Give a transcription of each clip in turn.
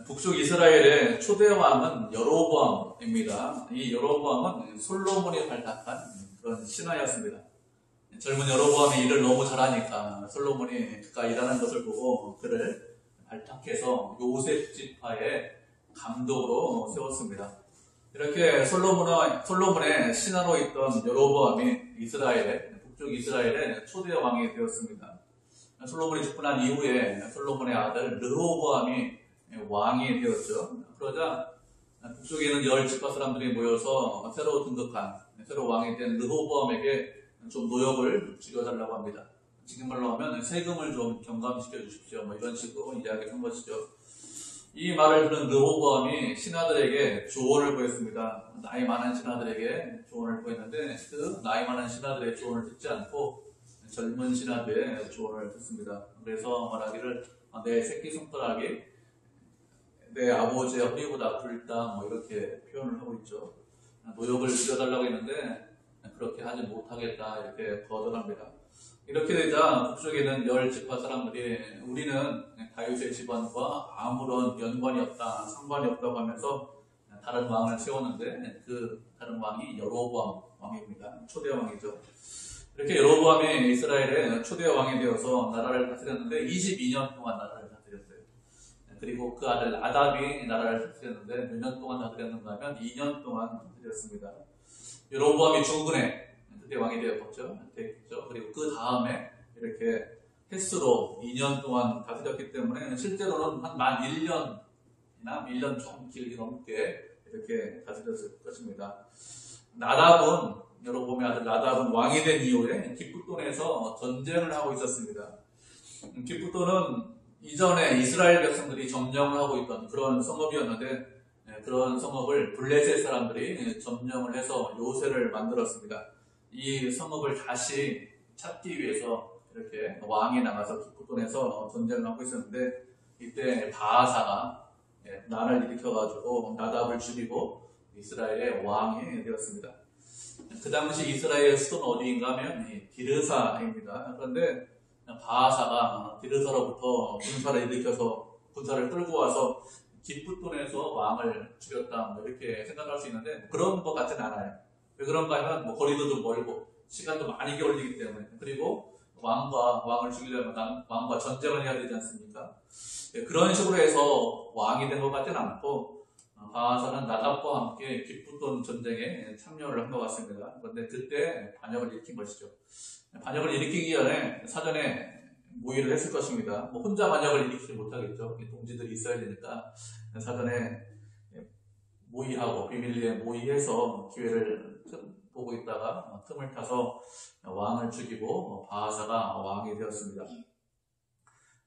북쪽 이스라엘의 초대 왕은 여로보암입니다. 이 여로보암은 솔로몬이 발탁한 그런 신하였습니다. 젊은 여로보암이 일을 너무 잘하니까 솔로몬이 그가 일하는 것을 보고 그를 발탁해서 요셉 지파의 감독으로 세웠습니다. 이렇게 솔로몬의 신하로 있던 여로보암이 북쪽 이스라엘의 초대 왕이 되었습니다. 솔로몬이 죽고 난 이후에 솔로몬의 아들 르호보암이 왕이 되었죠. 그러자 북쪽에 있는 10지파 사람들이 모여서 새로 왕이 된 르호보암에게 좀 노역을 줄여달라고 합니다. 지금 말로 하면 세금을 좀 경감시켜 주십시오. 이런 식으로 이야기를 한 것이죠. 이 말을 들은 르호보암이 신하들에게 조언을 구했습니다. 나이 많은 신하들에게 조언을 구했는데 그 나이 많은 신하들의 조언을 듣지 않고 젊은 신하들의 조언을 듣습니다. 그래서 말하기를 내 새끼손가락이 내 아버지의 허리보다 굵다 이렇게 표현을 하고 있죠. 노역을 줄여달라고 했는데 그렇게 하지 못하겠다 이렇게 거절합니다. 이렇게 되자 북쪽에는 10지파 사람들이 우리는 다윗의 집안과 아무런 연관이 없다, 상관이 없다고 하면서 다른 왕을 세웠는데 그 다른 왕이 여로보암 왕입니다. 초대 왕이죠. 이렇게 여로보암이 이스라엘의 초대 왕이 되어서 나라를 다스렸는데 22년 동안 나라를 다스렸어요. 그리고 그 아들 나답이 나라를 다스렸는데 몇 년 동안 다스렸는가 하면 2년 동안 다스렸습니다. 여로보암이 중근에 그때 왕이 되었죠. 그리고 그 다음에 이렇게 횟수로 2년 동안 다스렸기 때문에 실제로는 한 만 1년이나 1년 좀 길게 넘게 이렇게 다스렸을 것입니다. 여로보암의 아들 나답은 왕이 된 이후에 기쁘돈에서 전쟁을 하고 있었습니다. 기쁘돈은 이전에 이스라엘 백성들이 점령을 하고 있던 그런 성읍이었는데 그런 성읍을 블레셋 사람들이 점령을 해서 요새를 만들었습니다. 이 성읍을 다시 찾기 위해서 이렇게 왕이 나가서 기쁘돈에서 전쟁을 하고 있었는데 이때 바하사가 난을 일으켜가지고 나답을 죽이고 이스라엘의 왕이 되었습니다. 그 당시 이스라엘 수도는 어디인가 하면 디르사입니다. 그런데 바하사가 디르사로부터 군사를 일으켜서 군사를 끌고 와서 기쁘돈에서 왕을 죽였다 이렇게 생각할 수 있는데 그런 것 같진 않아요. 왜 그런가 하면 거리도 좀 멀고 시간도 많이 걸리기 때문에 그리고 왕을 죽이려면 왕과 전쟁을 해야 되지 않습니까? 그런 식으로 해서 왕이 된 것 같지는 않고 바하사는 나답과 함께 기쁘돈 전쟁에 참여를 한 것 같습니다. 그런데 그때 반역을 일으킨 것이죠. 반역을 일으키기 전에 사전에 모의를 했을 것입니다. 혼자 반역을 일으키지 못하겠죠. 동지들이 있어야 되니까 사전에 모의하고 비밀리에 모의해서 기회를 보고 있다가 틈을 타서 왕을 죽이고 바하사가 왕이 되었습니다.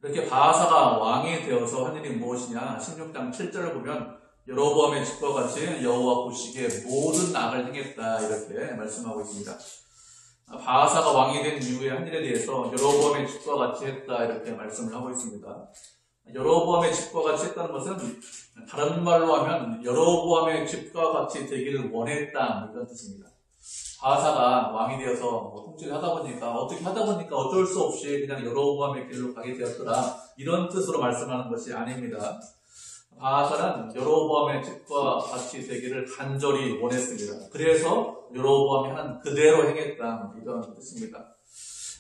이렇게 바하사가 왕이 되어서 한 일이 무엇이냐? 16장 7절을 보면 여로보암의 집과 같이 여호와 보시기에 모든 악을 행했다 이렇게 말씀하고 있습니다. 바하사가 왕이 된 이후에 한 일에 대해서 여로보암의 집과 같이 했다 이렇게 말씀을 하고 있습니다. 여로보암의 집과 같이 했다는 것은 다른 말로 하면 여로보암의 집과 같이 되기를 원했다 이런 뜻입니다. 바하사가 왕이 되어서 통치를 어떻게 하다 보니까 어쩔 수 없이 그냥 여로보암의 길로 가게 되었더라 이런 뜻으로 말씀하는 것이 아닙니다. 바하사는 여로보암의 집과 같이 되기를 간절히 원했습니다. 그래서 여로보암이 하는 그대로 행했다 이런 뜻입니다.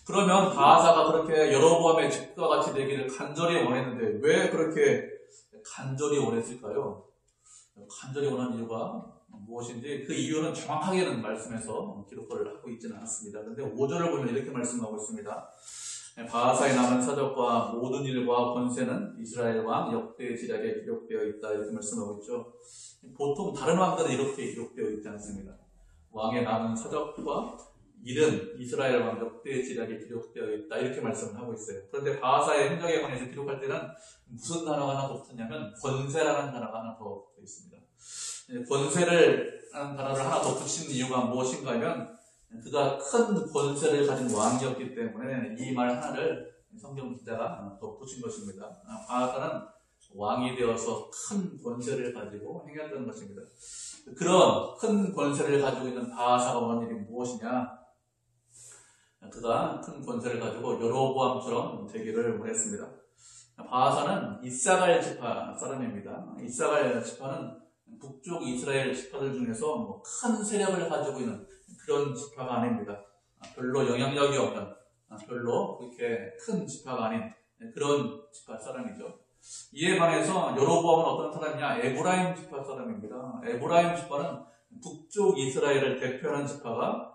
그러면 바하사가 그렇게 여로보암의 집과 같이 되기를 간절히 원했는데 왜 그렇게 간절히 원했을까요? 간절히 원한 이유가 무엇인지 그 이유는 정확하게는 말씀에서 기록을 하고 있지는 않습니다. 그런데 5절을 보면 이렇게 말씀하고 있습니다. 바하사의 남은 사적과 모든 일과 권세는 이스라엘 왕 역대 지략에 기록되어 있다 이렇게 말씀하고 있죠. 보통 다른 왕들은 이렇게 기록되어 있지 않습니다. 왕의 남은 사적과 일은 이스라엘 왕 역대 지략에 기록되어 있다 이렇게 말씀을 하고 있어요. 그런데 바하사의 행적에 관해서 기록할 때는 무슨 단어가 하나 더 붙었냐면 권세라는 단어가 하나 더 붙어 있습니다. 권세라는 단어를 하나 더 붙인 이유가 무엇인가 하면 그가 큰 권세를 가진 왕이었기 때문에 이 말 하나를 성경 기자가 덧붙인 것입니다. 바하사는 왕이 되어서 큰 권세를 가지고 행했던 것입니다. 그런 큰 권세를 가지고 있는 바하사가 원한 일이 무엇이냐? 그가 큰 권세를 가지고 여로보암처럼 되기를 원했습니다. 바하사는 이사갈 지파 사람입니다. 이사갈 지파는 북쪽 이스라엘 지파들 중에서 큰 세력을 가지고 있는 그런 지파가 아닙니다. 별로 영향력이 없는, 별로 그렇게 큰 지파가 아닌 그런 지파 사람이죠. 이에 반해서 여로보암은 어떤 사람이냐? 에브라임 지파 사람입니다. 에브라임 지파는 북쪽 이스라엘을 대표하는 지파가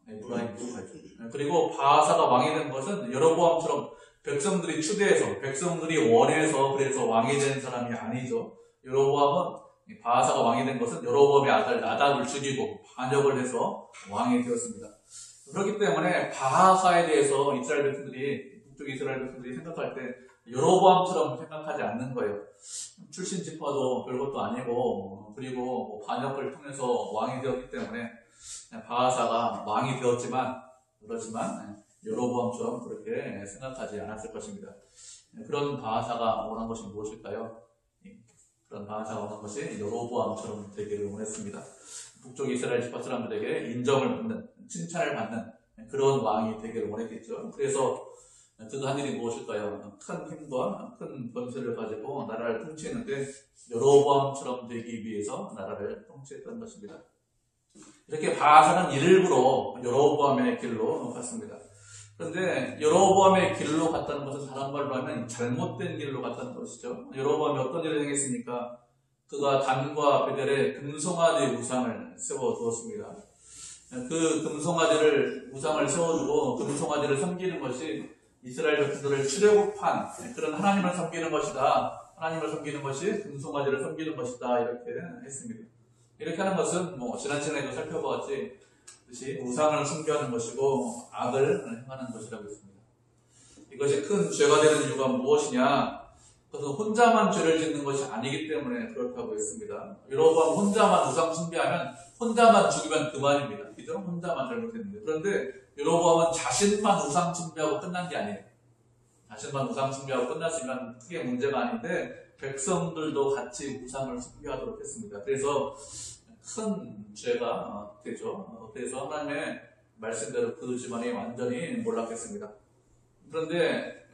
에브라임 지파죠. 그리고 바하사가 왕이 된 것은 여로보암처럼 백성들이 추대해서, 백성들이 원해서 그래서 왕이 된 사람이 아니죠. 여로보암은 바하사가 왕이 된 것은 여로보암의 아들 나답을 죽이고 반역을 해서 왕이 되었습니다. 그렇기 때문에 바하사에 대해서 이스라엘 백성들이, 북쪽 이스라엘 백성들이 생각할 때 여로보암처럼 생각하지 않는 거예요. 출신 지파도 별것도 아니고, 그리고 반역을 통해서 왕이 되었기 때문에 바하사가 왕이 되었지만, 그렇지만 여로보암처럼 그렇게 생각하지 않았을 것입니다. 그런 바하사가 원한 것이 무엇일까요? 그런 바하사가 원한 것이 여로보암처럼 되기를 원했습니다. 북쪽 이스라엘 지파 사람들에게 인정을 받는, 칭찬을 받는 그런 왕이 되기를 원했겠죠. 그래서 그가 한 일이 무엇일까요? 큰 힘과 큰 권세를 가지고 나라를 통치했는데 여로보암처럼 되기 위해서 나라를 통치했던 것입니다. 이렇게 바하사는 일부러 여로보암의 길로 갔습니다. 그런데 여로보암의 길로 갔다는 것은 다른 말로 하면 잘못된 길로 갔다는 것이죠. 여로보암이 어떤 일을 행했습니까? 그가 단과 베델에 금송아지 우상을 세워두었습니다. 그 금송아지를 우상을 세워두고 금송아지를 섬기는 것이 이스라엘 백성들을 출애굽한 그런 하나님을 섬기는 것이다. 하나님을 섬기는 것이 금송아지를 섬기는 것이다. 이렇게 했습니다. 이렇게 하는 것은 지난 시간에도 살펴보았지 우상을 숭배하는 것이고 악을 행하는 것이라고 했습니다. 이것이 큰 죄가 되는 이유가 무엇이냐? 그것은 혼자만 죄를 짓는 것이 아니기 때문에 그렇다고 했습니다. 여로보암 혼자만 우상 숭배하면 혼자만 죽으면 그만입니다. 그죠? 혼자만 잘못했는데. 그런데 여로보암은 자신만 우상 숭배하고 끝난 게 아니에요. 자신만 우상 숭배하고 끝났으면 크게 문제가 아닌데 백성들도 같이 우상을 숭배하도록 했습니다. 그래서 큰 죄가 되죠. 그래서 하나님의 말씀대로 그 집안이 완전히 몰락했습니다. 그런데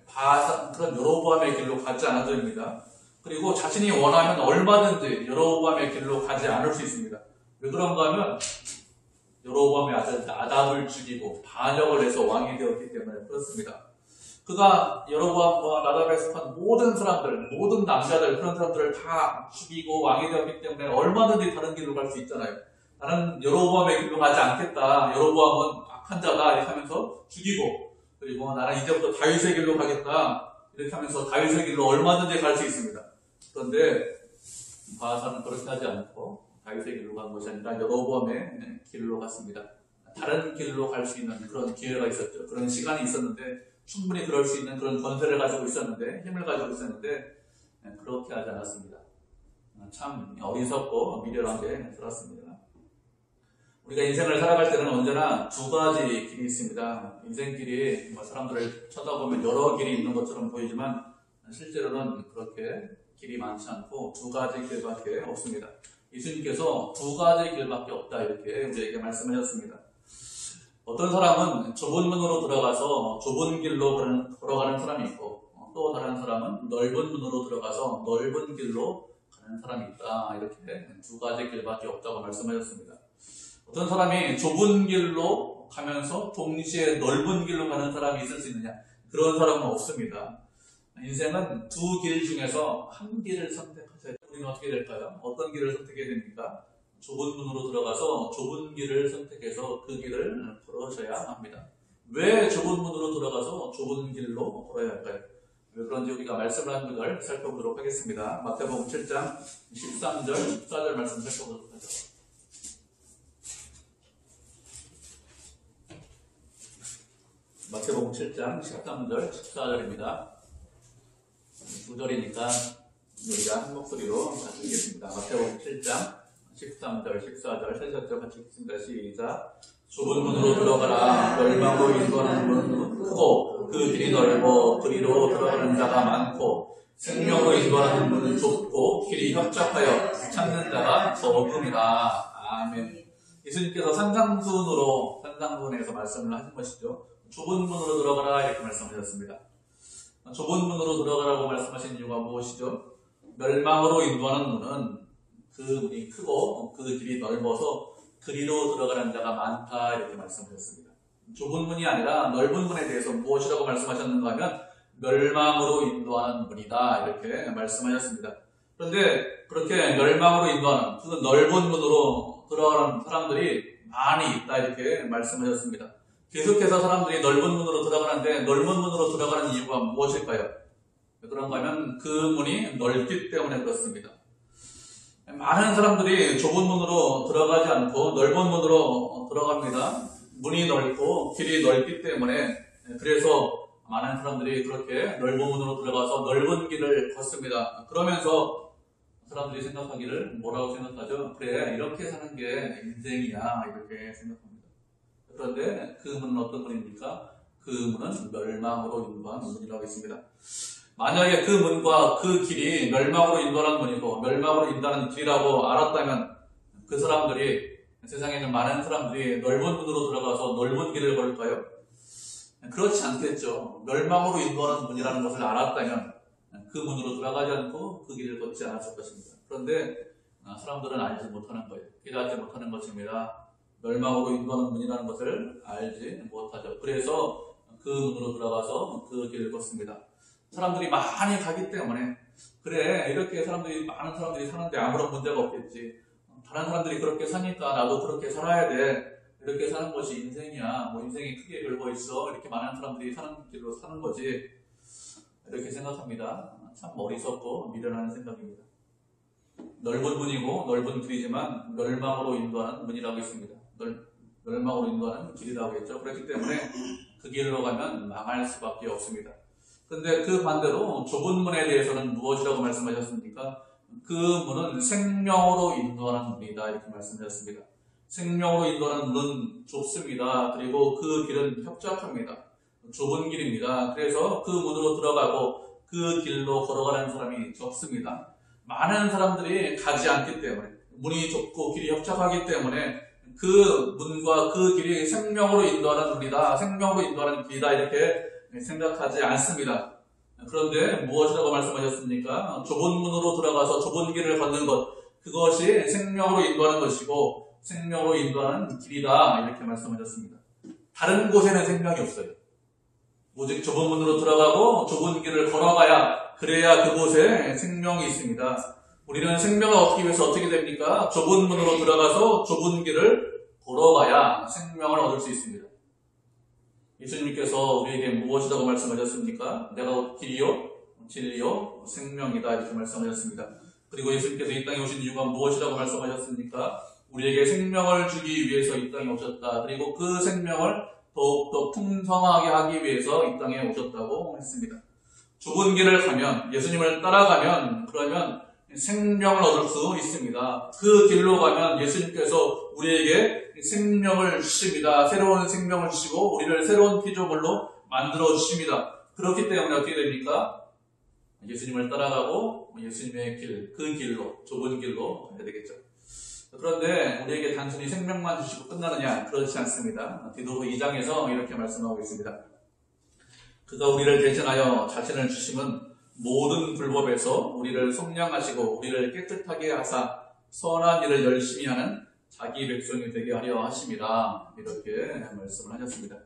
그런 여로보암의 길로 가지 않아도 됩니다. 그리고 자신이 원하면 얼마든지 여로보암의 길로 가지 않을 수 있습니다. 왜 그런가 하면 여로보암의 아들 나답을 죽이고 반역을 해서 왕이 되었기 때문에 그렇습니다. 그가 여로보암과 나답에 속한 모든 사람들, 모든 남자들, 그런 사람들을 다 죽이고 왕이 되었기 때문에 얼마든지 다른 길로 갈 수 있잖아요. 나는 여로보암의 길로 가지 않겠다. 여로보암은 악한 자다. 이렇게 하면서 죽이고, 그리고 나는 이제부터 다윗의 길로 가겠다. 이렇게 하면서 다윗의 길로 얼마든지 갈 수 있습니다. 그런데 바하사는 그렇게 하지 않고 다윗의 길로 간 것이 아니라 여로보암의 길로 갔습니다. 다른 길로 갈 수 있는 그런 기회가 있었죠. 그런 시간이 있었는데 충분히 그럴 수 있는 그런 권세를 가지고 있었는데, 힘을 가지고 있었는데 그렇게 하지 않았습니다. 참 어리석고 미련하게 살았습니다. 우리가 인생을 살아갈 때는 언제나 두 가지 길이 있습니다. 인생길이 사람들을 쳐다보면 여러 길이 있는 것처럼 보이지만 실제로는 그렇게 길이 많지 않고 두 가지 길밖에 없습니다. 예수님께서 두 가지 길밖에 없다 이렇게 우리에게 말씀하셨습니다. 어떤 사람은 좁은 문으로 들어가서 좁은 길로 걸어가는 사람이 있고, 또 다른 사람은 넓은 문으로 들어가서 넓은 길로 가는 사람이 있다. 이렇게 두 가지 길밖에 없다고 말씀하셨습니다. 어떤 사람이 좁은 길로 가면서 동시에 넓은 길로 가는 사람이 있을 수 있느냐? 그런 사람은 없습니다. 인생은 두 길 중에서 한 길을 선택하셔야 돼요. 우리는 어떻게 될까요? 어떤 길을 선택해야 됩니까? 좁은 문으로 들어가서 좁은 길을 선택해서 그 길을 걸으셔야 합니다. 왜 좁은 문으로 들어가서 좁은 길로 걸어야 할까요? 왜 그런지 우리가 말씀을 한 구절 살펴보도록 하겠습니다. 마태복음 7장 13절, 14절 말씀 살펴보도록 하죠. 마태복음 7장 13절, 14절입니다. 두 절이니까 우리가 한 목소리로 같이 읽겠습니다. 마태복음 7장 13절, 14절, 3절 같이 읽습니다. 시작. 좁은 문으로 들어가라. 멸망으로 인도하는 문은 크고 그 길이 넓어 그리로 들어가는 자가 많고 생명으로 인도하는 문은 좁고 길이 협착하여 찾는 자가 적음이라. 아멘. 예수님께서 산상수훈에서 말씀을 하신 것이죠. 좁은 문으로 들어가라 이렇게 말씀하셨습니다. 좁은 문으로 들어가라고 말씀하신 이유가 무엇이죠? 멸망으로 인도하는 문은 그 문이 크고 그 길이 넓어서 그리로 들어가는 자가 많다 이렇게 말씀하셨습니다. 좁은 문이 아니라 넓은 문에 대해서 무엇이라고 말씀하셨는가 하면 멸망으로 인도하는 문이다 이렇게 말씀하셨습니다. 그런데 그렇게 멸망으로 인도하는 그 넓은 문으로 들어가는 사람들이 많이 있다 이렇게 말씀하셨습니다. 계속해서 사람들이 넓은 문으로 들어가는데 넓은 문으로 들어가는 이유가 무엇일까요? 그런가 하면 그 문이 넓기 때문에 그렇습니다. 많은 사람들이 좁은 문으로 들어가지 않고 넓은 문으로 들어갑니다. 문이 넓고 길이 넓기 때문에 그래서 많은 사람들이 그렇게 넓은 문으로 들어가서 넓은 길을 걷습니다. 그러면서 사람들이 생각하기를 뭐라고 생각하죠? 그래, 이렇게 사는 게 인생이야 이렇게 생각합니다. 그런데 그 문은 어떤 문입니까? 그 문은 멸망으로 인도하는 문이라고 했습니다. 만약에 그 문과 그 길이 멸망으로 인도하는 문이고 멸망으로 인도하는 길이라고 알았다면 그 사람들이 세상에 있는 많은 사람들이 넓은 문으로 들어가서 넓은 길을 걸을까요? 그렇지 않겠죠. 멸망으로 인도하는 문이라는 것을 알았다면 그 문으로 들어가지 않고 그 길을 걷지 않았을 것입니다. 그런데 사람들은 알지 못하는 거예요. 깨닫지 못하는 것입니다. 멸망으로 인도하는 문이라는 것을 알지 못하죠. 그래서 그 문으로 들어가서 그 길을 걷습니다. 사람들이 많이 가기 때문에 그래, 이렇게 많은 사람들이 사는데 아무런 문제가 없겠지. 다른 사람들이 그렇게 사니까 나도 그렇게 살아야 돼. 이렇게 사는 것이 인생이야. 인생이 크게 별거 있어. 이렇게 많은 사람들이 사는 길로 사는 거지. 이렇게 생각합니다. 참 어리석고 미련한 생각입니다. 넓은 문이고 넓은 길이지만 멸망으로 인도하는 문이라고 했습니다. 멸망으로 인도하는 길이라고 했죠. 그렇기 때문에 그 길로 가면 망할 수밖에 없습니다. 그런데 그 반대로 좁은 문에 대해서는 무엇이라고 말씀하셨습니까? 그 문은 생명으로 인도하는 문이다 이렇게 말씀하셨습니다. 생명으로 인도하는 문은 좁습니다. 그리고 그 길은 협착합니다. 좁은 길입니다. 그래서 그 문으로 들어가고 그 길로 걸어가는 사람이 적습니다. 많은 사람들이 가지 않기 때문에 문이 좁고 길이 협착하기 때문에 그 문과 그 길이 생명으로 인도하는 문이다, 생명으로 인도하는 길이다 이렇게 생각하지 않습니다. 그런데 무엇이라고 말씀하셨습니까? 좁은 문으로 들어가서 좁은 길을 걷는 것, 그것이 생명으로 인도하는 것이고 생명으로 인도하는 길이다 이렇게 말씀하셨습니다. 다른 곳에는 생명이 없어요. 오직 좁은 문으로 들어가고 좁은 길을 걸어가야 그래야 그곳에 생명이 있습니다. 우리는 생명을 얻기 위해서 어떻게 됩니까? 좁은 문으로 들어가서 좁은 길을 걸어가야 생명을 얻을 수 있습니다. 예수님께서 우리에게 무엇이라고 말씀하셨습니까? 내가 길이요, 진리요, 생명이다 이렇게 말씀하셨습니다. 그리고 예수님께서 이 땅에 오신 이유가 무엇이라고 말씀하셨습니까? 우리에게 생명을 주기 위해서 이 땅에 오셨다. 그리고 그 생명을 더욱더 풍성하게 하기 위해서 이 땅에 오셨다고 했습니다. 좁은 길을 가면, 예수님을 따라가면, 그러면 생명을 얻을 수 있습니다. 그 길로 가면 예수님께서 우리에게 생명을 주십니다. 새로운 생명을 주시고 우리를 새로운 피조물로 만들어 주십니다. 그렇기 때문에 어떻게 됩니까? 예수님을 따라가고 예수님의 길, 그 길로, 좁은 길로 가야 되겠죠. 그런데 우리에게 단순히 생명만 주시고 끝나느냐? 그렇지 않습니다. 디도서 2장에서 이렇게 말씀하고 있습니다. 그가 우리를 대신하여 자신을 주심은 모든 불법에서 우리를 속량하시고 우리를 깨끗하게 하사 선한 일을 열심히 하는 자기 백성이 되게 하려 하심이라 이렇게 말씀을 하셨습니다.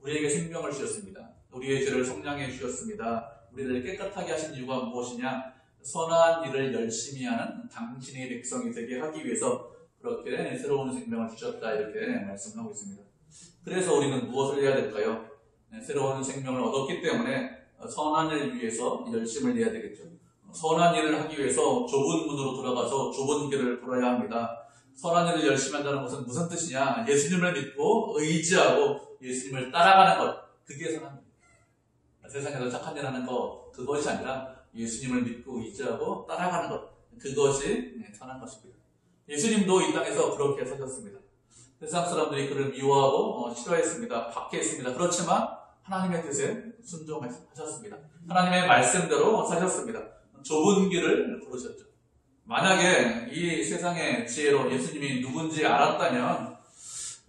우리에게 생명을 주셨습니다. 우리의 죄를 속량해 주셨습니다. 우리를 깨끗하게 하신 이유가 무엇이냐? 선한 일을 열심히 하는 당신의 백성이 되게 하기 위해서 그렇게 새로운 생명을 주셨다 이렇게 말씀하고 있습니다. 그래서 우리는 무엇을 해야 될까요? 새로운 생명을 얻었기 때문에 선한 일을 위해서 열심을 내야 되겠죠. 선한 일을 하기 위해서 좁은 문으로 들어가서 좁은 길을 걸어야 합니다. 선한 일을 열심히 한다는 것은 무슨 뜻이냐? 예수님을 믿고 의지하고 예수님을 따라가는 것, 그게 선한 일. 세상에서 착한 일 하는 것, 그것이 아니라 예수님을 믿고 의지하고 따라가는 것, 그것이 선한 것입니다. 예수님도 이 땅에서 그렇게 사셨습니다. 세상 사람들이 그를 미워하고 싫어했습니다. 박해했습니다. 그렇지만 하나님의 뜻에 순종하셨습니다. 하나님의 말씀대로 사셨습니다. 좁은 길을 걸으셨죠. 만약에 이 세상의 지혜로 예수님이 누군지 알았다면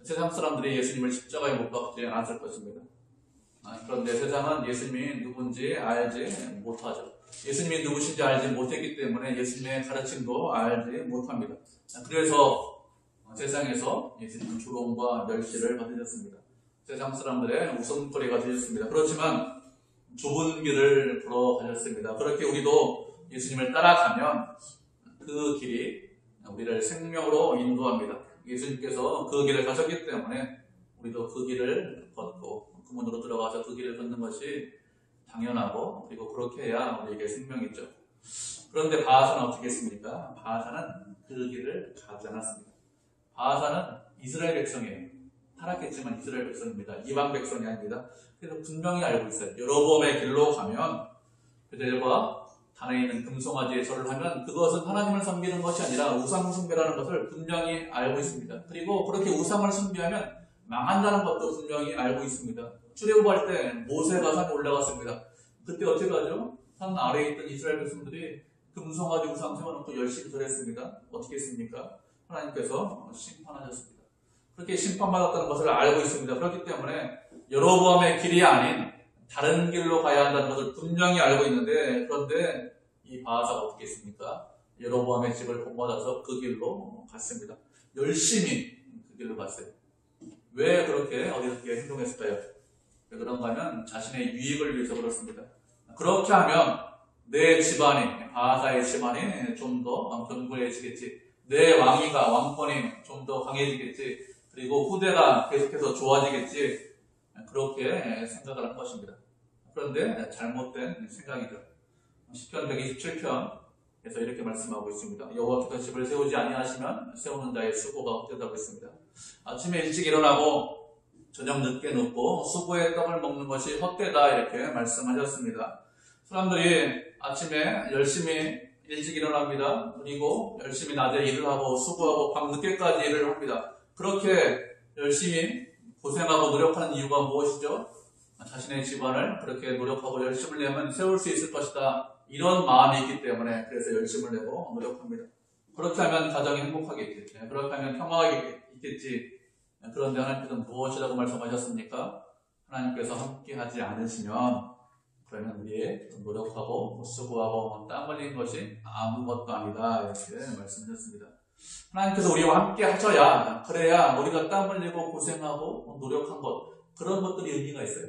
세상 사람들이 예수님을 십자가에 못 박지 않았을 것입니다. 그런데 세상은 예수님이 누군지 알지 못하죠. 예수님이 누구신지 알지 못했기 때문에 예수님의 가르침도 알지 못합니다. 그래서 세상에서 예수님은 조롱과 멸시를 받으셨습니다. 세상 사람들의 웃음거리가 되셨습니다. 그렇지만 좁은 길을 걸어가셨습니다. 그렇게 우리도 예수님을 따라가면 그 길이 우리를 생명으로 인도합니다. 예수님께서 그 길을 가셨기 때문에 우리도 그 길을 걷고 그 문으로 들어가서 그 길을 걷는 것이 당연하고, 그리고 그렇게 해야 우리에게 생명이죠. 그런데 바하사는 어떻게 했습니까? 바하사는 그 길을 가지 않았습니다. 바하사는 이스라엘 백성이에요. 타락했지만 이스라엘 백성입니다. 이방 백성이 아닙니다. 그래서 분명히 알고 있어요. 여로보암의 길로 가면 베델과 단에 있는 금송아지의 절을 하면 그것은 하나님을 섬기는 것이 아니라 우상 숭배라는 것을 분명히 알고 있습니다. 그리고 그렇게 우상을 숭배하면 망한다는 것도 분명히 알고 있습니다. 출애굽할 때 모세가 산에 올라갔습니다. 그때 어떻게 하죠? 산 아래에 있던 이스라엘 백성들이 금송아지 우상 세워놓고 열심히 절했습니다. 어떻게 했습니까? 하나님께서 심판하셨습니다. 그렇게 심판받았다는 것을 알고 있습니다. 그렇기 때문에 여로보암의 길이 아닌 다른 길로 가야 한다는 것을 분명히 알고 있는데, 그런데 이 바하사가 어떻게 했습니까? 여로보암의 집을 본받아서 그 길로 갔습니다. 열심히 그 길로 갔어요. 왜 그렇게 어리석게 행동했을까요? 왜 그런가 하면 자신의 유익을 위해서 그렇습니다. 그렇게 하면 내 집안이, 바하사의 집안이 좀 더 견고해지겠지. 내 왕권이 좀 더 강해지겠지. 그리고 후대가 계속해서 좋아지겠지. 그렇게 생각을 한 것입니다. 그런데 잘못된 생각이죠. 시편 127편에서 이렇게 말씀하고 있습니다. 여호와께서 집을 세우지 아니하시면 세우는 자의 수고가 헛되다고 했습니다. 아침에 일찍 일어나고 저녁 늦게 눕고 수고의 떡을 먹는 것이 헛되다, 이렇게 말씀하셨습니다. 사람들이 아침에 열심히 일찍 일어납니다. 그리고 열심히 낮에 일을 하고 수고하고 밤 늦게까지 일을 합니다. 그렇게 열심히 고생하고 노력하는 이유가 무엇이죠? 자신의 집안을 그렇게 노력하고 열심을 내면 세울 수 있을 것이다, 이런 마음이 있기 때문에 그래서 열심을 내고 노력합니다. 그렇게 하면 가정이 행복하겠지, 그렇게 하면 평화가 있겠지. 그런데 하나님께서는 무엇이라고 말씀하셨습니까? 하나님께서 함께하지 않으시면 그러면 우리의 노력하고 수고하고 땀 흘린 것이 아무것도 아니다, 이렇게 말씀하셨습니다. 하나님께서 우리와 함께 하셔야, 그래야 우리가 땀 흘리고 고생하고 노력한 것, 그런 것들이 의미가 있어요.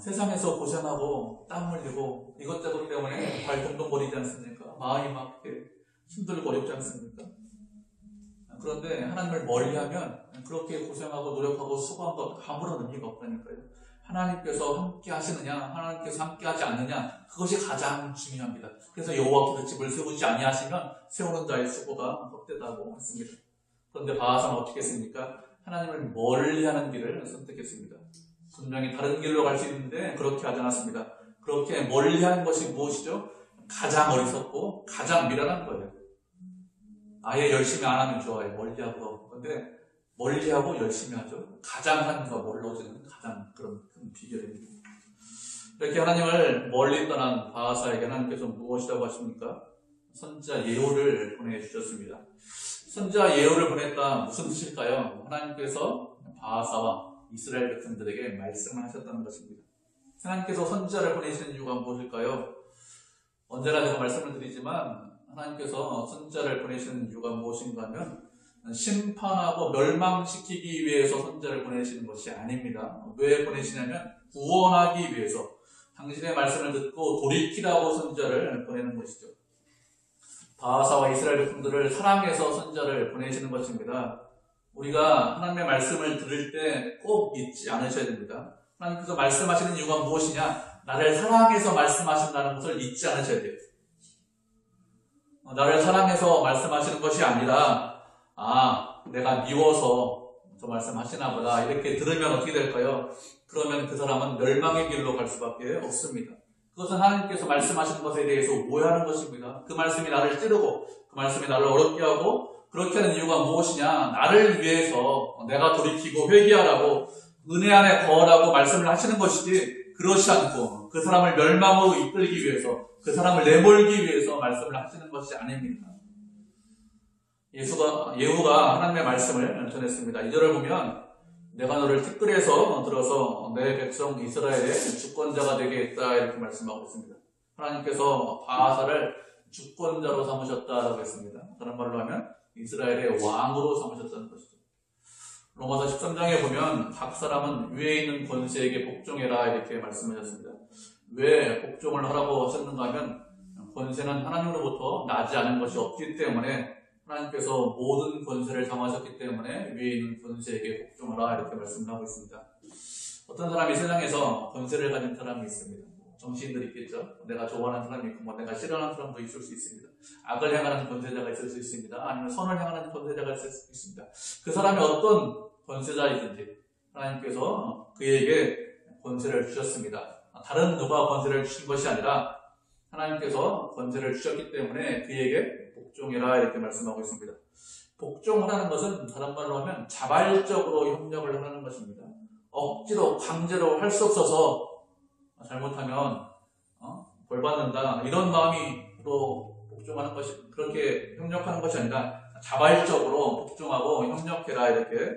세상에서 고생하고 땀 흘리고 이것저것 때문에 발동동 거리지 않습니까? 마음이 막 힘들고 어렵지 않습니까? 그런데 하나님을 멀리하면 그렇게 고생하고 노력하고 수고한 것 아무런 의미가 없다니까요. 하나님께서 함께 하시느냐, 하나님께서 함께 하지 않느냐, 그것이 가장 중요합니다. 그래서 여호와께서 집을 세우지 아니하시면 세우는 자의 수고가 헛되다고 했습니다. 그런데 바하사는 어떻게 했습니까? 하나님을 멀리하는 길을 선택했습니다. 분명히 다른 길로 갈 수 있는데 그렇게 하지 않았습니다. 그렇게 멀리하는 것이 무엇이죠? 가장 어리석고 가장 미련한 거예요. 아예 열심히 안 하면 좋아요. 멀리하고. 그런데 멀리하고 열심히 하죠. 가장 하는 거 멀어지는 가장 그런 큰 비결입니다. 이렇게 하나님을 멀리 떠난 바하사에게 하나님께서 무엇이라고 하십니까? 선지자 예후를 보내주셨습니다. 선지자 예후를 보냈다, 무슨 뜻일까요? 하나님께서 바하사와 이스라엘 백성들에게 말씀을 하셨다는 것입니다. 하나님께서 선지자를 보내시는 이유가 무엇일까요? 언제나 제가 말씀을 드리지만 하나님께서 선지자를 보내시는 이유가 무엇인가 하면 심판하고 멸망시키기 위해서 선지자를 보내시는 것이 아닙니다. 왜 보내시냐면 구원하기 위해서, 당신의 말씀을 듣고 돌이키라고 선지자를 보내는 것이죠. 바하사와 이스라엘 백성들을 사랑해서 선지자를 보내시는 것입니다. 우리가 하나님의 말씀을 들을 때 꼭 잊지 않으셔야 됩니다. 하나님께서 말씀하시는 이유가 무엇이냐? 나를 사랑해서 말씀하신다는 것을 잊지 않으셔야 돼요. 나를 사랑해서 말씀하시는 것이 아니라 내가 미워서 저 말씀하시나 보다, 이렇게 들으면 어떻게 될까요? 그러면 그 사람은 멸망의 길로 갈 수밖에 없습니다. 그것은 하나님께서 말씀하시는 것에 대해서 오해하는 것입니다. 그 말씀이 나를 찌르고 그 말씀이 나를 어렵게 하고, 그렇게 하는 이유가 무엇이냐? 나를 위해서 내가 돌이키고 회개하라고, 은혜 안에 거하라고 말씀을 하시는 것이지, 그렇지 않고 그 사람을 멸망으로 이끌기 위해서, 그 사람을 내몰기 위해서 말씀을 하시는 것이 아닙니다. 예후가 하나님의 말씀을 전했습니다. 2절을 보면 내가 너를 티끌에서 들어서 내 백성 이스라엘의 주권자가 되게 했다 이렇게 말씀하고 있습니다. 하나님께서 바하사를 주권자로 삼으셨다라고 했습니다. 다른 말로 하면 이스라엘의 왕으로 삼으셨다는 것이죠. 로마서 13장에 보면 각 사람은 위에 있는 권세에게 복종해라 이렇게 말씀하셨습니다. 왜 복종을 하라고 하셨는가 하면 권세는 하나님으로부터 나지 않은 것이 없기 때문에 하나님께서 모든 권세를 정하셨기 때문에 위에 있는 권세에게 복종하라 이렇게 말씀을 하고 있습니다. 어떤 사람이 세상에서 권세를 가진 사람이 있습니다. 정치인들이 있겠죠. 내가 좋아하는 사람이 있고 내가 싫어하는 사람도 있을 수 있습니다. 악을 행하는 권세자가 있을 수 있습니다. 아니면 선을 행하는 권세자가 있을 수 있습니다. 그 사람이 어떤 권세자이든지 하나님께서 그에게 권세를 주셨습니다. 다른 누가 권세를 주신 것이 아니라 하나님께서 권세를 주셨기 때문에 그에게 복종해라 이렇게 말씀하고 있습니다. 복종하라는 것은 다른 말로 하면 자발적으로 협력을 하라는 것입니다. 억지로 강제로 할 수 없어서 잘못하면 벌 받는다 이런 마음으로 복종하는 것이 그렇게 협력하는 것이 아니라 자발적으로 복종하고 협력해라 이렇게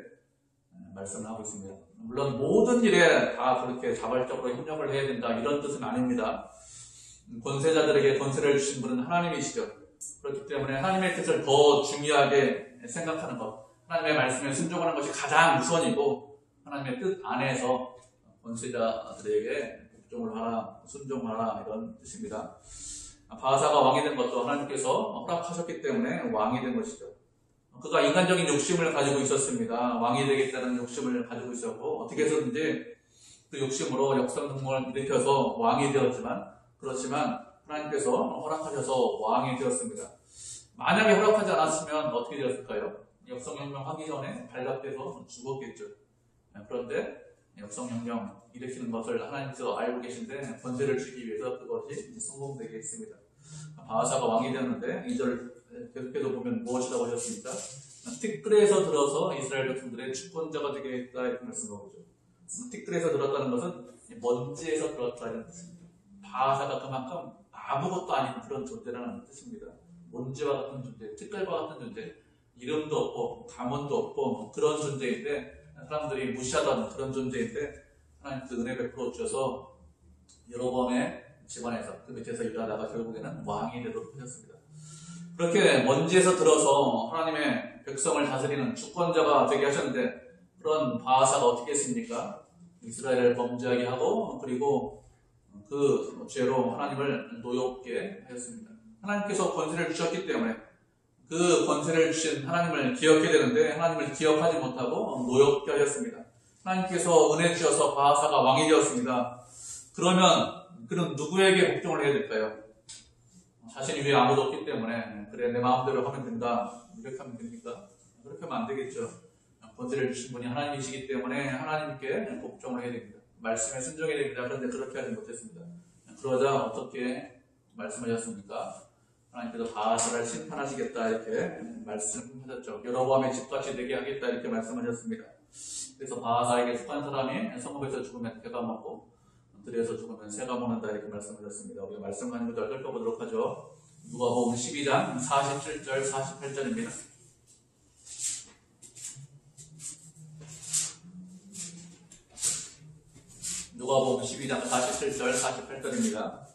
말씀을 하고 있습니다. 물론 모든 일에 다 그렇게 자발적으로 협력을 해야 된다 이런 뜻은 아닙니다. 권세자들에게 권세를 주신 분은 하나님이시죠. 그렇기 때문에 하나님의 뜻을 더 중요하게 생각하는 것, 하나님의 말씀에 순종하는 것이 가장 우선이고 하나님의 뜻 안에서 권세자들에게 복종을 하라, 순종하라 이런 뜻입니다. 바하사가 왕이 된 것도 하나님께서 허락하셨기 때문에 왕이 된 것이죠. 그가 인간적인 욕심을 가지고 있었습니다. 왕이 되겠다는 욕심을 가지고 있었고 어떻게 해서든지 그 욕심으로 역사능력을 일으켜서 왕이 되었지만 그렇지만 하나님께서 허락하셔서 왕이 되었습니다. 만약에 허락하지 않았으면 어떻게 되었을까요? 역성혁명 하기 전에 발각돼서 죽었겠죠. 그런데 역성혁명 일으키는 것을 하나님께서 알고 계신데 권세를 주기 위해서 그것이 성공되게 했습니다. 바하사가 왕이 되었는데 2절 계속해서 보면 무엇이라고 하셨습니까? 티끌에서 들어서 이스라엘 백성들의 주권자가 되게 했다 이렇게 말씀하고 있죠. 티끌에서 들었다는 것은 먼지에서 들었다는 뜻입니다. 바하사가 그만큼 아무것도 아닌 그런 존재라는 뜻입니다. 먼지와 같은 존재, 티끌과 같은 존재, 이름도 없고 가문도 없고 그런 존재인데 사람들이 무시하던 그런 존재인데 하나님께서 은혜 베풀어 주셔서 여로보암의 집안에서 그 밑에서 일하다가 결국에는 왕이 되도록 하셨습니다. 그렇게 먼지에서 들어서 하나님의 백성을 다스리는 주권자가 되게 하셨는데 그런 바하사가 어떻게 했습니까? 이스라엘을 범죄하게 하고 그리고 그 죄로 하나님을 노엽게 하였습니다. 하나님께서 권세를 주셨기 때문에 그 권세를 주신 하나님을 기억해야 되는데 하나님을 기억하지 못하고 노엽게 하였습니다. 하나님께서 은혜 주셔서 바하사가 왕이 되었습니다. 그러면 그는 누구에게 복종을 해야 될까요? 자신 위에 아무도 없기 때문에 그래 내 마음대로 하면 된다 이렇게 하면 됩니까? 그렇게 하면 안 되겠죠. 권세를 주신 분이 하나님이시기 때문에 하나님께 복종을 해야 됩니다. 말씀에 순종해야 됩니다. 그런데 그렇게 하지 못했습니다. 그러자 어떻게 말씀하셨습니까? 하나님께서 바하사를 심판하시겠다 이렇게 말씀하셨죠. 여로보암의 집같이 되게 하겠다 이렇게 말씀하셨습니다. 그래서 바하사에게 속한 사람이 성읍에서 죽으면 개가 먹고 들에서 죽으면 새가 먹는다 이렇게 말씀하셨습니다. 우리가 말씀 가지고 살펴보도록 하죠. 누가복음 12장 47절 48절입니다. 누가복음 12장 47절 48절입니다.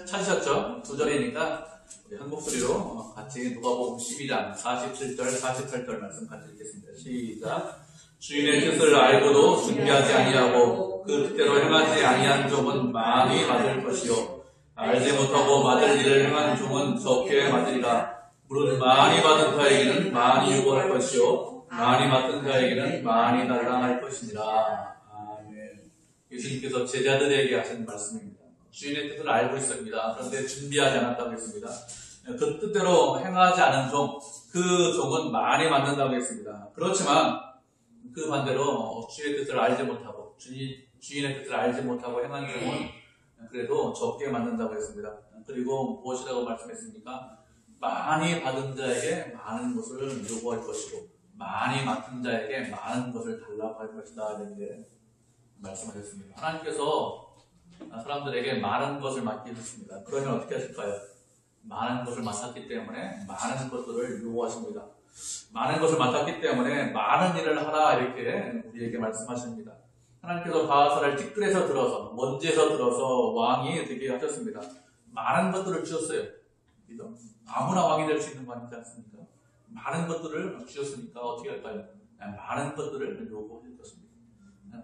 찾으셨죠? 두 절이니까 우리 한 목소리로 같이 누가복음 12장 47절 48절 말씀 같이 읽겠습니다. 시작. 주인의 뜻을 알고도 준비하지 아니하고 그 뜻대로 행하지 아니한 종은 많이 맞을 것이요 알지 못하고 맞을 일을 행한 종은 적게 맞으리라. 물은 많이 받은 자에게는 많이 유고할 것이요 많이 맡은 자에게는 많이 달랑할 것이니라. 아멘. 예수님께서 제자들에게 하신 말씀입니다. 주인의 뜻을 알고 있습니다. 그런데 준비하지 않았다고 했습니다. 그 뜻대로 행하지 않은 종, 그 종은 많이 맞는다고 했습니다. 그렇지만 그 반대로 주의 뜻을 알지 못하고 주인의 뜻을 알지 못하고 행한 종은 그래도 적게 맞는다고 했습니다. 그리고 무엇이라고 말씀했습니까? 많이 받은 자에게 많은 것을 요구할 것이고 많이 맡은 자에게 많은 것을 달라고 할 것이다 이렇게 말씀하셨습니다. 하나님께서 사람들에게 많은 것을 맡기셨습니다. 그러면 어떻게 하실까요? 많은 것을 맡았기 때문에 많은 것들을 요구하십니다. 많은 것을 맡았기 때문에 많은 일을 하라 이렇게 우리에게 말씀하십니다. 하나님께서 바하사를 티끌에서 들어서 먼지에서 들어서 왕이 되게 하셨습니다. 많은 것들을 주셨어요. 아무나 왕이 될 수 있는 거 아니지 않습니까? 많은 것들을 주셨으니까 어떻게 할까요? 많은 것들을 요구하셨습니다.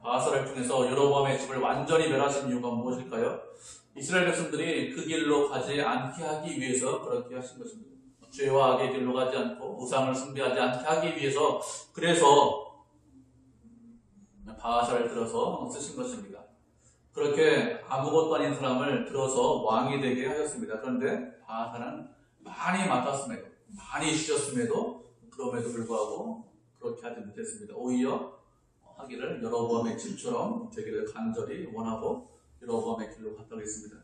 바하사를 통해서 여로보암의 집을 완전히 멸하신 이유가 무엇일까요? 이스라엘 백성들이 그 길로 가지 않게 하기 위해서 그렇게 하신 것입니다. 죄와 악의 길로 가지 않고 우상을 숭배하지 않게 하기 위해서 그래서 바하사를 들어서 쓰신 것입니다. 그렇게 아무것도 아닌 사람을 들어서 왕이 되게 하셨습니다. 그런데 바하사는 많이 맡았음에도 많이 주셨음에도 그럼에도 불구하고 그렇게 하지 못했습니다. 오히려 하기를 여로보암의 집처럼 되기를 간절히 원하고 여로보암의 길로 갔다고 했습니다.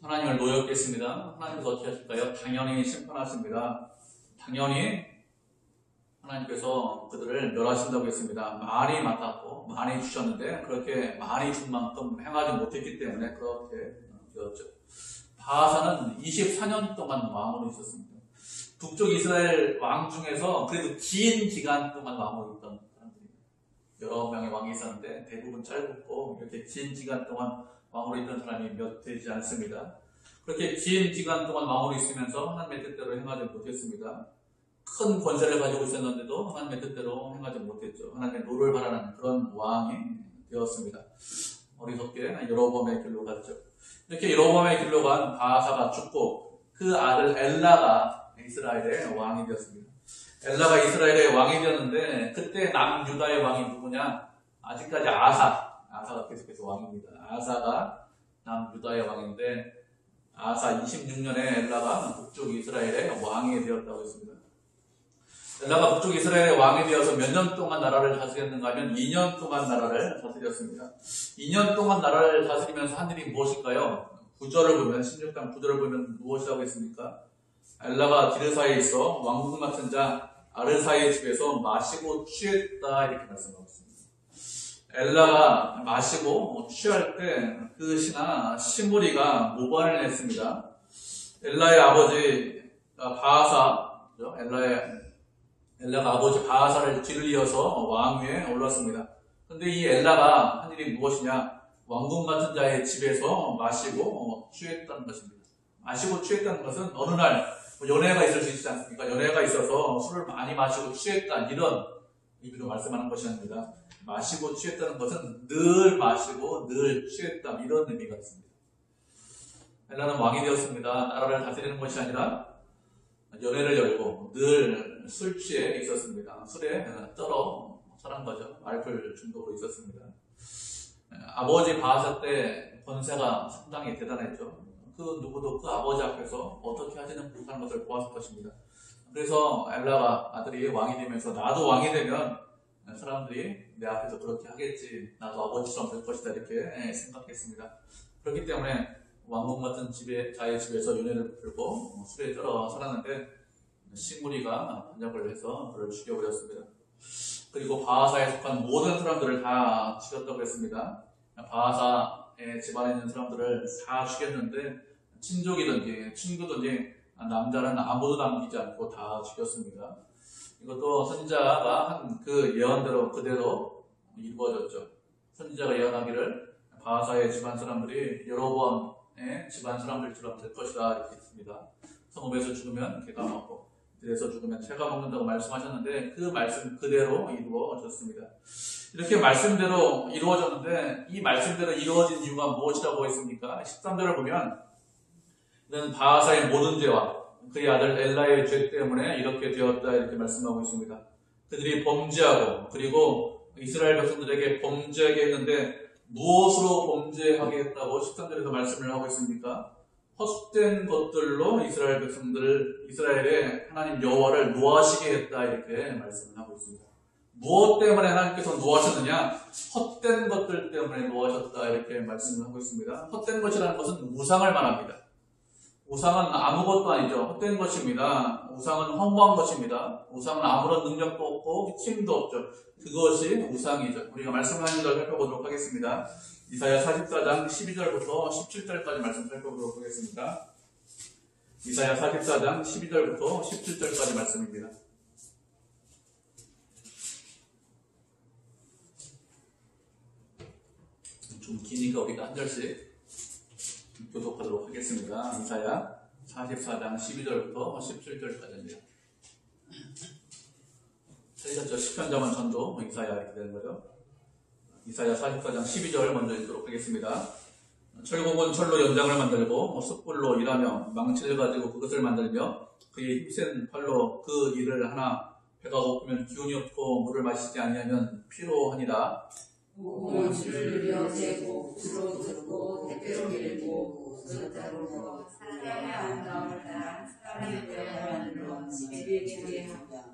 하나님을 노엽겠습니다. 하나님께서 어떻게 하실까요? 당연히 심판하십니다. 당연히 하나님께서 그들을 멸하신다고 했습니다. 많이 맡았고 많이 주셨는데 그렇게 많이 준 만큼 행하지 못했기 때문에 그렇게 되었죠. 바하사는 24년 동안 왕으로 있었습니다. 북쪽 이스라엘 왕 중에서 그래도 긴 기간 동안 왕으로 있던 사람들입니다. 여러 명의 왕이 있었는데 대부분 짧고 이렇게 긴 기간 동안 왕으로 있던 사람이 몇 되지 않습니다. 그렇게 긴 기간 동안 왕으로 있으면서 하나님의 뜻대로 행하지 못했습니다. 큰 권세를 가지고 있었는데도 하나님의 뜻대로 행하지 못했죠. 하나님의 노를 바라는 그런 왕이 되었습니다. 어리석게 여로보암의 길로 갔죠. 이렇게 여로보암의 길로 간 바하사가 죽고 그 아들 엘라가 이스라엘의 왕이 되었습니다. 엘라가 이스라엘의 왕이 되었는데 그때 남유다의 왕이 누구냐? 아직까지 아사가 계속해서 왕입니다. 아사가 남유다의 왕인데 아사 26년에 엘라가 북쪽 이스라엘의 왕이 되었다고 했습니다. 엘라가 북쪽 이스라엘의 왕이 되어서 몇 년 동안 나라를 다스렸는가 하면 2년 동안 나라를 다스렸습니다. 2년 동안 나라를 다스리면서 한 일이 무엇일까요? 9절을 보면 16장 9절을 보면 무엇이라고 했습니까? 엘라가 기르사에 있어 왕궁 맡은 자 아르사의 집에서 마시고 취했다 이렇게 말씀하고 있습니다. 엘라가 마시고 취할 때 그 신하 시므리가 모반을 냈습니다. 엘라의 아버지 바하사, 엘라가 아버지 바하사를 뒤를 이어서 왕위에 올랐습니다. 그런데 이 엘라가 한 일이 무엇이냐? 왕궁 맡은 자의 집에서 마시고 취했다는 것입니다. 마시고 취했다는 것은 어느 날 연애가 있을 수 있지 않습니까? 연애가 있어서 술을 많이 마시고 취했다 이런 의미로 말씀하는 것이 아닙니다. 마시고 취했다는 것은 늘 마시고 늘 취했다 이런 의미가 있습니다. 엘라는 왕이 되었습니다. 나라를 다스리는 것이 아니라 연애를 열고 늘 술 취해 있었습니다. 술에 떨어 살한 거죠. 알코올 중독으로 있었습니다. 아버지 바하사 때 권세가 상당히 대단했죠. 그 누구도 그 아버지 앞에서 어떻게 하지는 못하는 것을 보았을 것입니다. 그래서 엘라가 아들이 왕이 되면서 나도 왕이 되면 사람들이 내 앞에서 그렇게 하겠지, 나도 아버지처럼 될 것이다 이렇게 생각했습니다. 그렇기 때문에 왕궁 같은 자의 집에서 연애를 풀고 술에 쩔어 살았는데 시므리가 반역을 해서 그를 죽여버렸습니다. 그리고 바하사에 속한 모든 사람들을 다 죽였다고 했습니다. 바하사의 집안에 있는 사람들을 다 죽였는데 친족이든지 친구든지 남자는 아무도 남기지 않고 다 죽였습니다. 이것도 선지자가 한 그 예언대로 그대로 이루어졌죠. 선지자가 예언하기를 바하사의 집안 사람들이 여로보암의 집안 사람들처럼 될 것이다 이렇게 했습니다. 성읍에서 죽으면 개가 먹고 들에서 죽으면 새가 먹는다고 말씀하셨는데 그 말씀 그대로 이루어졌습니다. 이렇게 말씀대로 이루어졌는데 이 말씀대로 이루어진 이유가 무엇이라고 했습니까? 13절을 보면 이는 바하사의 모든 죄와 그의 아들 엘라의 죄 때문에 이렇게 되었다 이렇게 말씀하고 있습니다. 그들이 범죄하고 그리고 이스라엘 백성들에게 범죄하게 했는데 무엇으로 범죄하게 했다고 13절에서 말씀을 하고 있습니까? 헛된 것들로 이스라엘 백성들을 이스라엘의 하나님 여호와를 노하시게 했다 이렇게 말씀을 하고 있습니다. 무엇 때문에 하나님께서 노하셨느냐? 헛된 것들 때문에 노하셨다 이렇게 말씀을 하고 있습니다. 헛된 것이라는 것은 우상을 말합니다. 우상은 아무것도 아니죠. 헛된 것입니다. 우상은 허무한 것입니다. 우상은 아무런 능력도 없고 힘도 없죠. 그것이 우상이죠. 우리가 말씀을 하는 걸 살펴보도록 하겠습니다. 이사야 44장 12절부터 17절까지 말씀 살펴보도록 하겠습니다. 이사야 44장 12절부터 17절까지 말씀입니다. 좀 기니까 우리가 한 절씩 교독하도록 하겠습니다. 이사야 44장 12절부터 17절까지입니다. 저희가 시편자만 전도 이사야 이렇게 되는 거죠. 이사야 44장 12절 먼저 읽도록 하겠습니다. 철공은 철로 연장을 만들고 숯불로 일하며 망치를 가지고 그것을 만들며 그의 힘센 팔로 그 일을 하나 배가 고프면 기운이 없고 물을 마시지 아니하면 피로하니라. 무거운 줄을 여재고 주로 듣고 대표로 밀고 숫자로 사람의 아름다움을 따라 사람의 뼈에 만들어 집에 주게 하며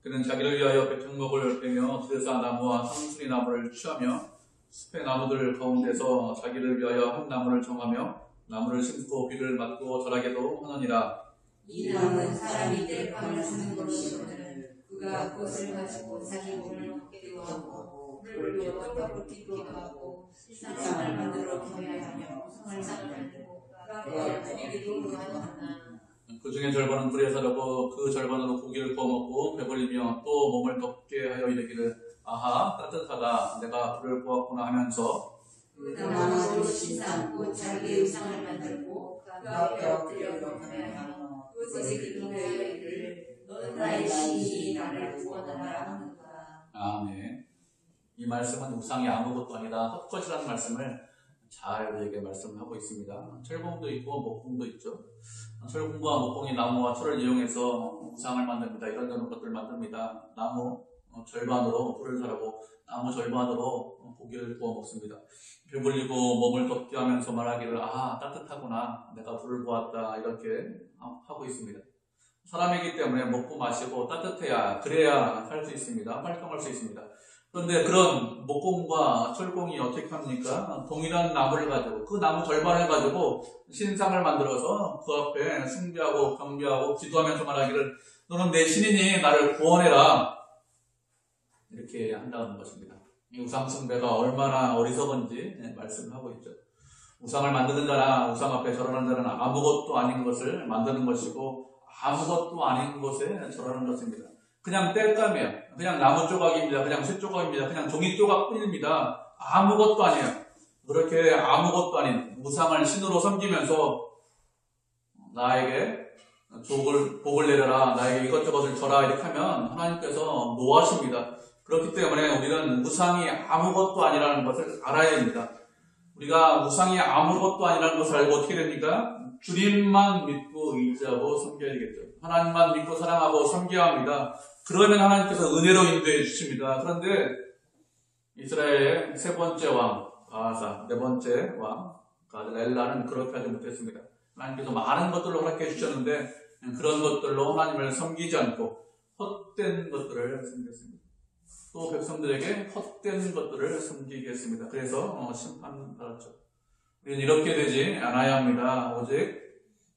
그는 자기를 위하여 백향목을 빼며 드레사나무와 상수리나무를 취하며 숲의 나무들 가운데서 자기를 위하여 한 나무를 정하며 나무를 심고 비를 맞고 자라게도 하느니라. 이 나무는 사람이 뗄감을 쓰는 것이거늘 그가 그것을 가지고 자기 몸을 먹기도 하고 물을 떡볶이도 하고 상을 만들어 경외하며 우상을 만들고 그가 드리기도 하느니라. 그 중에 절반은 불에 사려고 그 절반으로 고기를 구워 먹고 배불리며 또 몸을 덥게 하여 이르기를 아하 따뜻하다 내가 불을 구웠구나 하면서 그 나무도 신상고 자기 의상을 만들고 그 앞에 엎드려 경배하며 그것에 기도하여 이르기를 너는 나의 신이 나를 구원하라 하는구나. 아멘. 이 말씀은 우상이 아무것도 아니다 헛것이라는 말씀을 잘 우리에게 말씀하고 있습니다. 철공도 있고 목공도 있죠. 철공과 목공이 나무와 철을 이용해서 우상을 만듭니다. 이런저런 것들을 만듭니다. 나무 절반으로 불을 사라고 나무 절반으로 고기를 구워 먹습니다. 배불리고 몸을 덥게 하면서 말하기를 아 따뜻하구나 내가 불을 구웠다 이렇게 하고 있습니다. 사람이기 때문에 먹고 마시고 따뜻해야 그래야 살 수 있습니다. 활동할 수 있습니다. 그런데 그런 목공과 철공이 어떻게 합니까? 동일한 나무를 가지고 그 나무 절반을 가지고 신상을 만들어서 그 앞에 숭배하고 경배하고 기도하면서 말하기를 너는 내 신이니 나를 구원해라 이렇게 한다는 것입니다. 이 우상 숭배가 얼마나 어리석은지 말씀을 하고 있죠. 우상을 만드는 자나 우상 앞에 절하는 자는 아무것도 아닌 것을 만드는 것이고 아무것도 아닌 것에 절하는 것입니다. 그냥 땔감이에요. 그냥 나무 조각입니다. 그냥 쇠 조각입니다. 그냥 종이 조각뿐입니다. 아무것도 아니에요. 그렇게 아무것도 아닌 우상을 신으로 섬기면서 나에게 복을 내려라, 나에게 이것저것을 줘라 이렇게 하면 하나님께서 노하십니다. 그렇기 때문에 우리는 우상이 아무것도 아니라는 것을 알아야 됩니다. 우리가 우상이 아무것도 아니라는 것을 알고 어떻게 됩니까? 주님만 믿고 의지하고 섬겨야 되겠죠. 하나님만 믿고 사랑하고 섬겨야 합니다. 그러면 하나님께서 은혜로 인도해 주십니다. 그런데 이스라엘의 세 번째 왕 바하사, 네 번째 왕 엘라는 그렇게 하지 못했습니다. 하나님께서 많은 것들로 허락해 주셨는데 그런 것들로 하나님을 섬기지 않고 헛된 것들을 섬겼습니다. 또 백성들에게 헛된 것들을 섬기게 했습니다. 그래서 심판받았죠. 우리는 이렇게 되지 않아야 합니다. 오직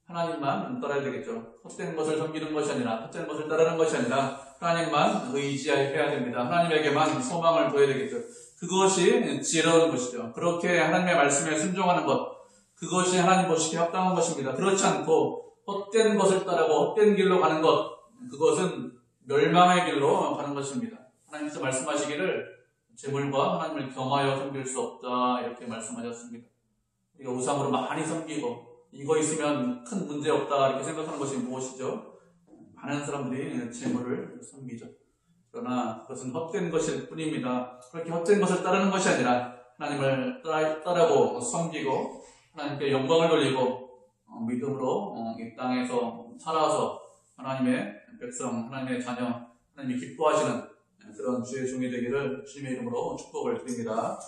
하나님만 따라야 되겠죠. 헛된 것을 섬기는 것이 아니라 헛된 것을 따르는 것이 아니라 하나님만 의지해야 됩니다. 하나님에게만 소망을 둬야 되겠죠. 그것이 지혜로운 것이죠. 그렇게 하나님의 말씀에 순종하는 것, 그것이 하나님 보시기에 합당한 것입니다. 그렇지 않고 헛된 것을 따르고 헛된 길로 가는 것, 그것은 멸망의 길로 가는 것입니다. 하나님께서 말씀하시기를 재물과 하나님을 겸하여 섬길 수 없다 이렇게 말씀하셨습니다. 우리가 우상으로 많이 섬기고 이거 있으면 큰 문제 없다 이렇게 생각하는 것이 무엇이죠? 많은 사람들이 재물을 섬기죠. 그러나 그것은 헛된 것일 뿐입니다. 그렇게 헛된 것을 따르는 것이 아니라 하나님을 따르고 섬기고 하나님께 영광을 돌리고 믿음으로 이 땅에서 살아서 하나님의 백성, 하나님의 자녀, 하나님이 기뻐하시는 그런 주의 종이 되기를 주님의 이름으로 축복을 드립니다.